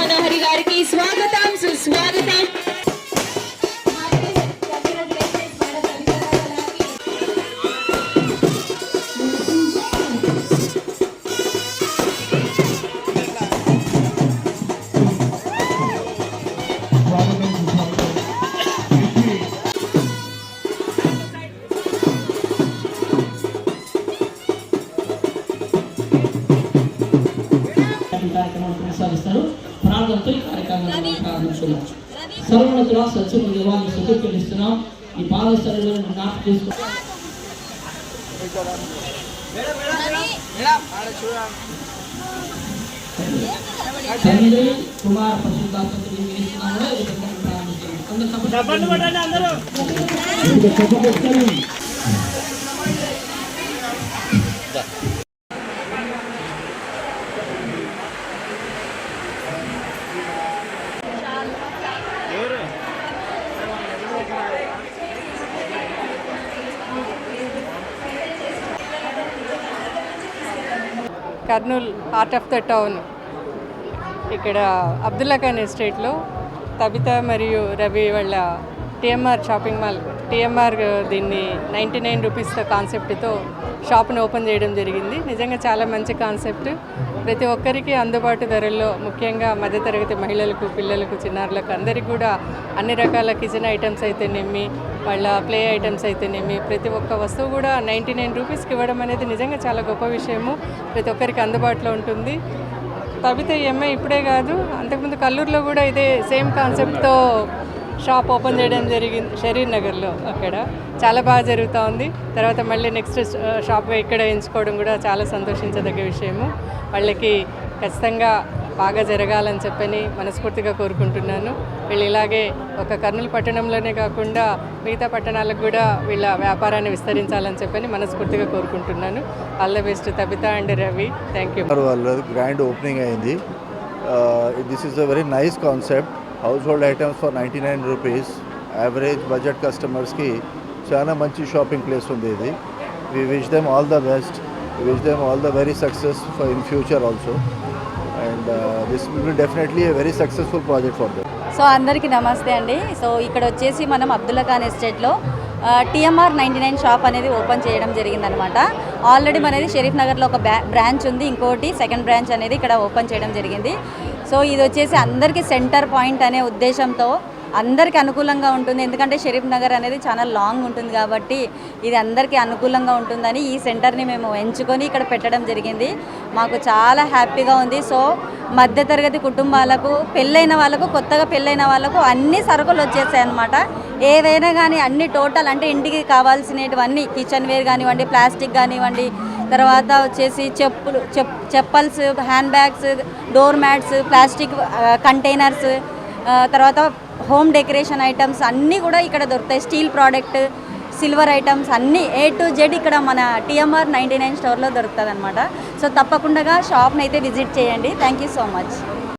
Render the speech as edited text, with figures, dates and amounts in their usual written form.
మనోహరి గారికి స్వాగతం సుస్వాగతం. కార్యక్రమాలు కొనసాగిస్తారు. ప్రార్థనతో ఈ కార్యక్రమాన్ని ప్రారంభించుకున్నాం. సర్వోన్నతుల సత్యము దేవాన్ని స్తుతిస్తున్నాం. ఈ పాదస్థలంలో జ్ఞాపకం చేసుకో. తండ్రి కుమార పరిశుద్ధాత్మని వేస్తున్నాము. Kurnool heart of the town ఇక్కడ అబ్దుల్లా ఖాన్ ఎస్టేట్లో తబిత మరియు రవి వాళ్ళ టీఎంఆర్ షాపింగ్ మాల్ టీఎంఆర్ దీన్ని 99 రూపీస్తో కాన్సెప్ట్తో షాప్ను ఓపెన్ చేయడం జరిగింది. నిజంగా చాలా మంచి కాన్సెప్ట్. ప్రతి ఒక్కరికి అందుబాటు ధరల్లో, ముఖ్యంగా మధ్యతరగతి మహిళలకు, పిల్లలకు, చిన్నారులకు అందరికీ కూడా అన్ని రకాల కిచెన్ ఐటమ్స్ అయితేనేమి, వాళ్ళ ప్లే ఐటమ్స్ అయితేనేమి, ప్రతి ఒక్క వస్తువు కూడా 99 రూపీస్కి ఇవ్వడం అనేది నిజంగా చాలా గొప్ప విషయము. ప్రతి ఒక్కరికి అందుబాటులో ఉంటుంది. తబిత ఎంఐ ఇప్పుడే కాదు, అంతకుముందు కల్లూరులో కూడా ఇదే సేమ్ కాన్సెప్ట్తో షాప్ ఓపెన్ చేయడం జరిగింది షరీర్ నగర్లో. అక్కడ చాలా బాగా జరుగుతూ ఉంది. తర్వాత మళ్ళీ నెక్స్ట్ షాప్గా ఇక్కడ ఎంచుకోవడం కూడా చాలా సంతోషించదగ్గ విషయము. వాళ్ళకి ఖచ్చితంగా బాగా జరగాలని చెప్పని మనస్ఫూర్తిగా కోరుకుంటున్నాను. వీళ్ళు ఇలాగే ఒక కర్నూలు పట్టణంలోనే కాకుండా మిగతా పట్టణాలకు కూడా వీళ్ళ వ్యాపారాన్ని విస్తరించాలని చెప్పని మనస్ఫూర్తిగా కోరుకుంటున్నాను. All the best Tabitha and Ravi. Thank you. Grand opening అయింది. This is a very nice concept. Household items for 99 rupees. Average budget కస్టమర్స్కి చాలా మంచి షాపింగ్ ప్లేస్ ఉంది ఇది. We wish them all the best. We wish them all the very success for in future also. And this will be definitely a very successful project for them. So అందరికీ నమస్తే అండి. So ఇక్కడ వచ్చేసి మనం అబ్దుల్లా ఖాన్ ఎస్టేట్లో TMR 99 shop అనేది open చేయడం జరిగిందనమాట. ఆల్రెడీ మనది షరీఫ్ నగర్లో ఒక బ్రాంచ్ ఉంది, ఇంకోటి సెకండ్ బ్రాంచ్ అనేది ఇక్కడ ఓపెన్ చేయడం జరిగింది. సో ఇది వచ్చేసి అందరికీ సెంటర్ పాయింట్ అనే ఉద్దేశంతో అందరికీ అనుకూలంగా ఉంటుంది. ఎందుకంటే షరీఫ్ నగర్ అనేది చాలా లాంగ్ ఉంటుంది కాబట్టి ఇది అందరికీ అనుకూలంగా ఉంటుందని ఈ సెంటర్ని మేము ఎంచుకొని ఇక్కడ పెట్టడం జరిగింది. మాకు చాలా హ్యాపీగా ఉంది. సో మధ్యతరగతి కుటుంబాలకు, పెళ్ళైన వాళ్ళకు, కొత్తగా పెళ్ళైన వాళ్ళకు అన్ని సరుకులు వచ్చేసాయి అన్నమాట. ఏవైనా కానీ అన్ని టోటల్ అంటే ఇంటికి కావాల్సినవన్నీ, కిచెన్ వేర్ కానివ్వండి, ప్లాస్టిక్ కానివ్వండి, తర్వాత వచ్చేసి chappals, hand bags, door mats, plastic containers, తర్వాత హోమ్ డెకరేషన్ ఐటమ్స్ అన్నీ కూడా ఇక్కడ దొరుకుతాయి. స్టీల్ ప్రోడక్ట్, సిల్వర్ ఐటమ్స్ అన్నీ A to Z ఇక్కడ మన టీఎంఆర్ 99 స్టోర్లో దొరుకుతుంది అనమాట. సో తప్పకుండా షాప్ని అయితే విజిట్ చేయండి. Thank you so much.